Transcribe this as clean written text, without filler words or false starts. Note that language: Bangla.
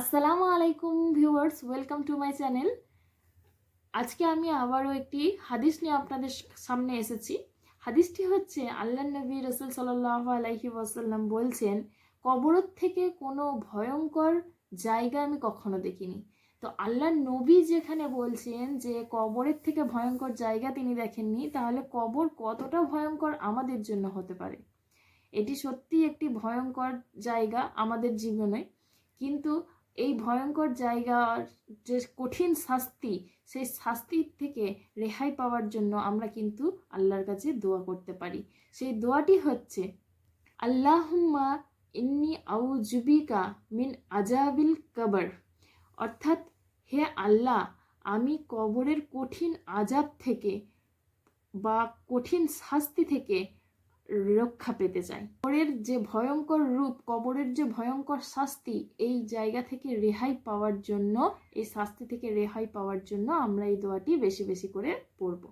আসসালামু আলাইকুম viewers, welcome to my channel. আজকে আমি আবারও একটি হাদিস নিয়ে আপনাদের সামনে এসেছি। হাদিসটি হচ্ছে আল্লাহ নবী রাসূল সাল্লাল্লাহু আলাইহি ওয়াসাল্লাম বলছেন, কবরের থেকে কোনো ভয়ঙ্কর জায়গা আমি কখনো দেখিনি। তো আল্লাহ নবী যেখানে বলছেন যে কবরের থেকে ভয়ঙ্কর জায়গা তিনি দেখেননি, তাহলে কবর কতটা ভয়ঙ্কর আমাদের জন্য হতে পারে। এটি সত্যি একটি ভয়ঙ্কর জায়গা আমাদের জীবনে, কিন্তু এই ভয়ঙ্কর জায়গার যে কঠিন শাস্তি, সেই শাস্তির থেকে রেহাই পাওয়ার জন্য আমরা কিন্তু আল্লাহর কাছে দোয়া করতে পারি। সেই দোয়াটি হচ্ছে, আল্লাহুম্মা ইন্নি আউযুবিকা মিন আযাবিল কবর। অর্থাৎ, হে আল্লাহ, আমি কবরের কঠিন আযাব থেকে বা কঠিন শাস্তি থেকে রক্ষা পেতে চাই। কবরের যে ভয়ঙ্কর রূপ, কবরের যে ভয়ঙ্কর শাস্তি, এই জায়গা থেকে রেহাই পাওয়ার জন্য, এই শাস্তি থেকে রেহাই পাওয়ার জন্য আমরা এই দোয়াটি বেশি বেশি করে পড়ব।